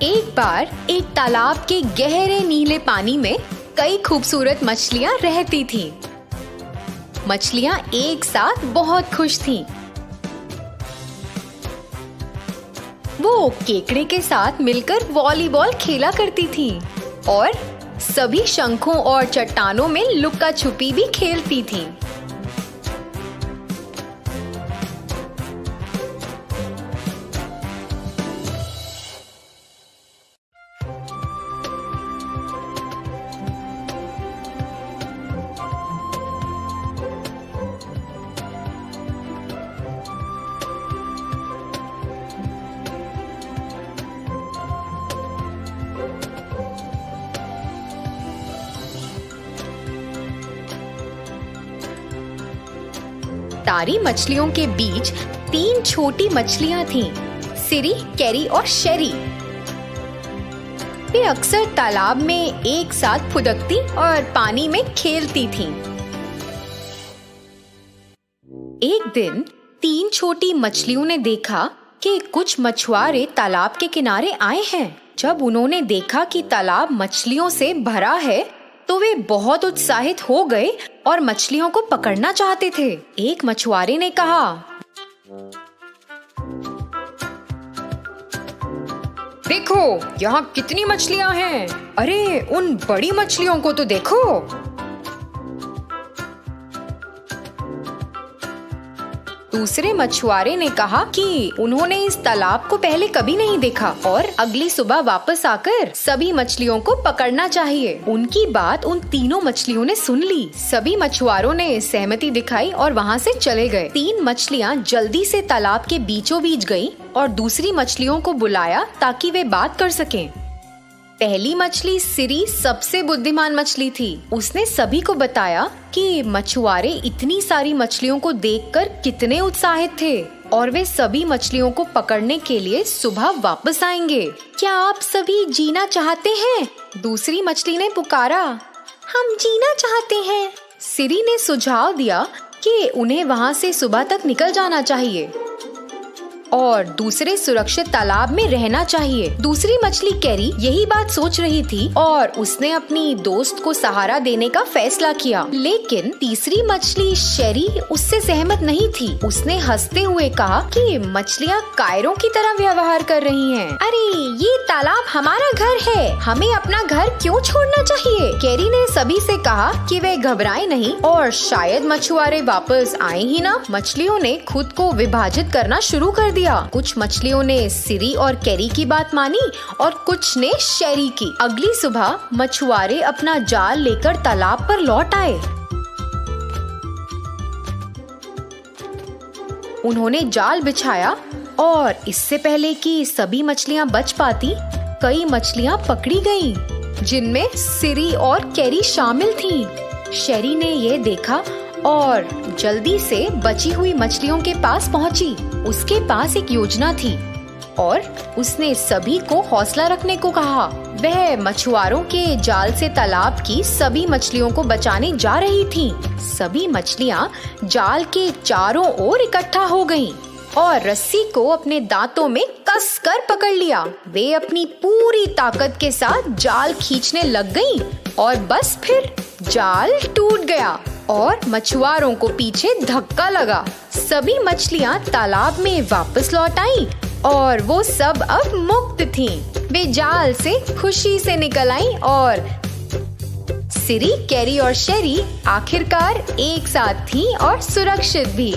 एक बार एक तालाब के गहरे नीले पानी में कई खूबसूरत मछलियां रहती थीं। मछलियां एक साथ बहुत खुश थीं। वो केकड़े के साथ मिलकर वॉलीबॉल खेला करती थीं और सभी शंखों और चट्टानों में लुक्का छुपी भी खेलती थीं। सारी मछलियों के बीच 3 छोटी मछलियां थीं, सिरी, कैरी और शेरी। वे अक्सर तालाब में एक साथ फुदकती और पानी में खेलती थीं। एक दिन 3 छोटी मछलियों ने देखा कि कुछ मछुआरे तालाब के किनारे आए हैं। जब उन्होंने देखा कि तालाब मछलियों से भरा है तो वे बहुत उत्साहित हो गए और मछलियों को पकड़ना चाहते थे। एक मछुआरे ने कहा, देखो यहाँ कितनी मछलियाँ हैं। अरे उन बड़ी मछलियों को तो देखो। दूसरे मछुआरे ने कहा कि उन्होंने इस तालाब को पहले कभी नहीं देखा और अगली सुबह वापस आकर सभी मछलियों को पकड़ना चाहिए। उनकी बात उन तीनों मछलियों ने सुन ली। सभी मछुआरों ने सहमति दिखाई और वहाँ से चले गए। 3 मछलियाँ जल्दी से तालाब के बीचों बीच गईं और दूसरी मछलियों को बुलाया ताकि वे बात कर सकें। पहली मछली सिरी सबसे बुद्धिमान मछली थी। उसने सभी को बताया कि मछुआरे इतनी सारी मछलियों को देखकर कितने उत्साहित थे और वे सभी मछलियों को पकड़ने के लिए सुबह वापस आएंगे। क्या आप सभी जीना चाहते हैं? दूसरी मछली ने पुकारा। हम जीना चाहते हैं। सिरी ने सुझाव दिया कि उन्हें वहाँ से सुबह तक निकल जाना चाहिए और दूसरे सुरक्षित तालाब में रहना चाहिए। दूसरी मछली कैरी यही बात सोच रही थी और उसने अपनी दोस्त को सहारा देने का फैसला किया। लेकिन तीसरी मछली शेरी उससे सहमत नहीं थी। उसने हंसते हुए कहा कि मछलियाँ कायरों की तरह व्यवहार कर रही हैं। अरे ये तालाब हमारा घर है, हमें अपना घर क्यों छोड़ना चाहिए? कैरी ने सभी से कहा कि वे घबराए नहीं और शायद मछुआरे वापस आए ही ना। मछलियों ने खुद को विभाजित करना शुरू कर दिया। कुछ मछलियों ने सिरी और कैरी की बात मानी और कुछ ने शेरी की। अगली सुबह मछुआरे अपना जाल लेकर तालाब पर लौट आए। उन्होंने जाल बिछाया और इससे पहले कि सभी मछलियां बच पाती, कई मछलियां पकड़ी गईं, जिनमें सिरी और कैरी शामिल थीं। शेरी ने यह देखा और जल्दी से बची हुई मछलियों के पास पहुंची। उसके पास एक योजना थी और उसने सभी को हौसला रखने को कहा। वह मछुआरों के जाल से तालाब की सभी मछलियों को बचाने जा रही थी। सभी मछलियां जाल के चारों ओर इकट्ठा हो गईं और रस्सी को अपने दांतों में कस कर पकड़ लिया। वे अपनी पूरी ताकत के साथ जाल खींचने लग गईं और बस फिर जाल टूट गया और मछुआरों को पीछे धक्का लगा। सभी मछलियां तालाब में वापस लौट आईं और वो सब अब मुक्त थीं। वे जाल से खुशी से निकल आईं और सिरी, कैरी और शेरी आखिरकार एक साथ थीं और सुरक्षित भी।